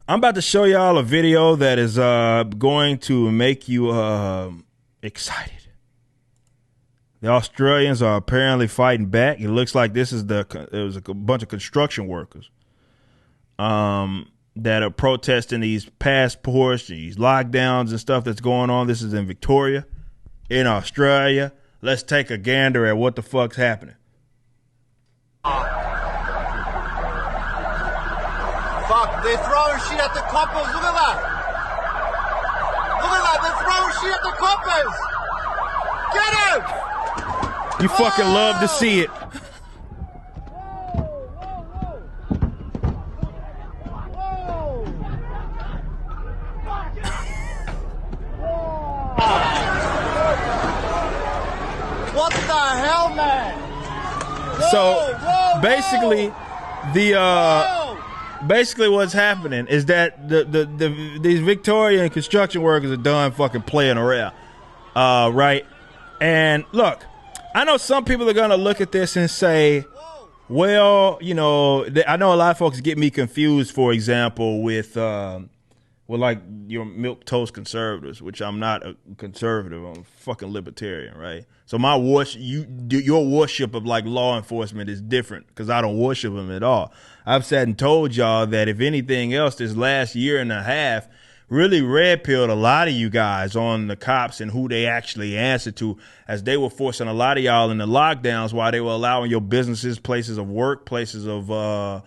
I'm about to show y'all a video that is going to make you excited. The Australians are apparently fighting back. It looks like it was a bunch of construction workers that are protesting these passports, these lockdowns and stuff that's going on. This is in Victoria, in Australia. Let's take a gander at what the fuck's happening. Fuck, they're throwing shit at the coppers. Look at that. Look at that. They're throwing shit at the coppers. Get him. You fucking love to see it. What the hell, man? So basically, basically what's happening is that these Victorian construction workers are done fucking playing around, right? And look, I know some people are gonna look at this and say, well, you know, I know a lot of folks get me confused, for example, with like your milk toast conservatives, which I'm not a conservative. I'm a fucking libertarian, right? So my your worship of like law enforcement is different because I don't worship them at all. I've sat and told y'all that if anything else, this last year and a half really red pilled a lot of you guys on the cops and who they actually answer to, as they were forcing a lot of y'all into lockdowns while they were allowing your businesses, places of work, places of where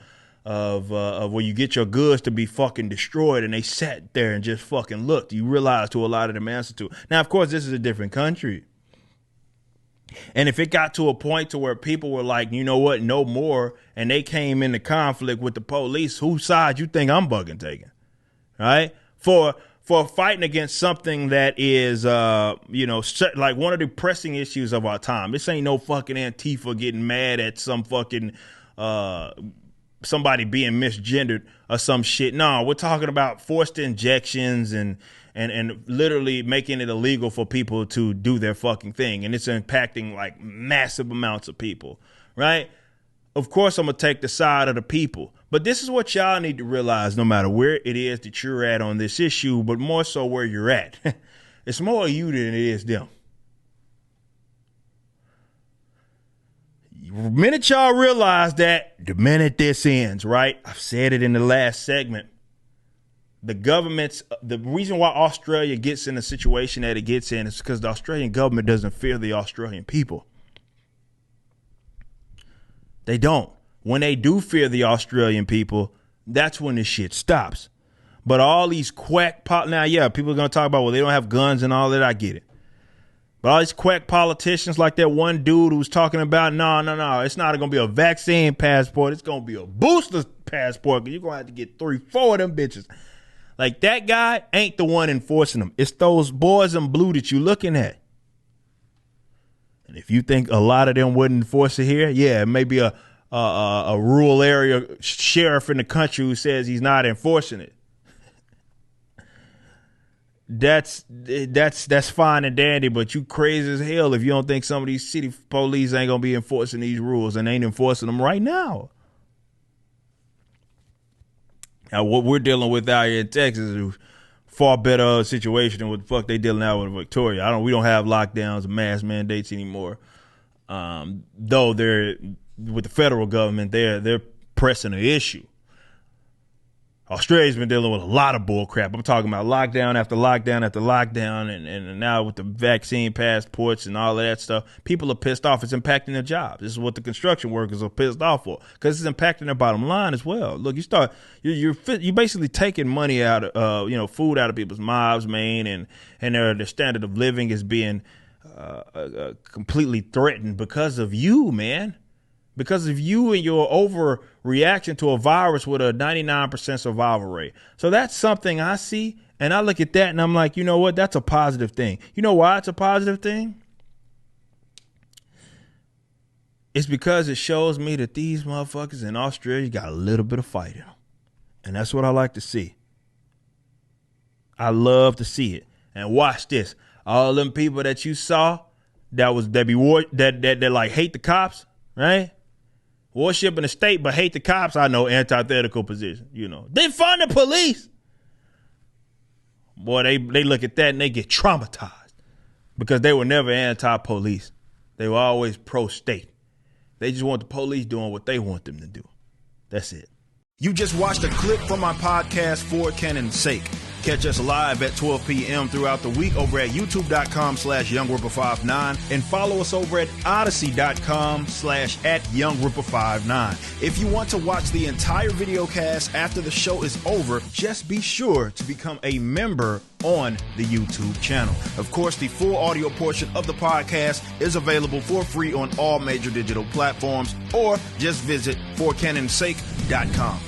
you get your goods to be fucking destroyed, and they sat there and just fucking looked. You realize who a lot of them answer to. Now, of course, this is a different country. And if it got to a point to where people were like, you know what, no more, and they came into conflict with the police, whose side you think I'm bugging taking, right? For fighting against something that is, like one of the pressing issues of our time. This ain't no fucking Antifa getting mad at some fucking somebody being misgendered or some shit. No, we're talking about forced injections and literally making it illegal for people to do their fucking thing. And it's impacting like massive amounts of people, right? Of course, I'm going to take the side of the people. But this is what y'all need to realize, no matter where it is that you're at on this issue, but more so where you're at. It's more of you than it is them. The minute y'all realize that, the minute this ends, right? I've said it in the last segment. The reason why Australia gets in the situation that it gets in is because the Australian government doesn't fear the Australian people. They don't. When they do fear the Australian people, that's when this shit stops. But all these people are going to talk about, well, they don't have guns and all that. I get it. But all these quack politicians like that one dude who's talking about, no, it's not going to be a vaccine passport. It's going to be a booster passport because you're going to have to get 3-4 of them bitches. Like, that guy ain't the one enforcing them. It's those boys in blue that you're looking at. And if you think a lot of them wouldn't enforce it here, yeah, it may be a rural area sheriff in the country who says he's not enforcing it. That's fine and dandy, but you crazy as hell if you don't think some of these city police ain't gonna be enforcing these rules and ain't enforcing them right now. Now, what we're dealing with out here in Texas is a far better situation than what the fuck they dealing out with Victoria. We don't have lockdowns and mask mandates anymore. Though they're with the federal government, they're pressing the issue. Australia's been dealing with a lot of bull crap. I'm talking about lockdown after lockdown after lockdown, and now with the vaccine passports and all of that stuff, people are pissed off. It's impacting their jobs. This is what the construction workers are pissed off for, because it's impacting their bottom line as well. Look, you're basically taking money out of food out of people's mouths, man, and their standard of living is being completely threatened because of you, man. Because of you and your overreaction to a virus with a 99% survival rate. So that's something I see, and I look at that and I'm like, you know what? That's a positive thing. You know why it's a positive thing? It's because it shows me that these motherfuckers in Australia got a little bit of fight in them. And that's what I like to see. I love to see it. And watch this. All them people that you saw that like hate the cops, right? Worship in the state but hate the cops, I know, antithetical position. You know, they fund the police. Boy, they look at that and they get traumatized because they were never anti-police. They were always pro-state. They just want the police doing what they want them to do. That's it. You just watched a clip from my podcast, For Canon's Sake. Catch us live at 12 p.m. throughout the week over at youtube.com/YoungRipper59 and follow us over at odyssey.com/@YoungRipper59. If you want to watch the entire video cast after the show is over, just be sure to become a member on the YouTube channel. Of course, the full audio portion of the podcast is available for free on all major digital platforms, or just visit forcanonsake.com.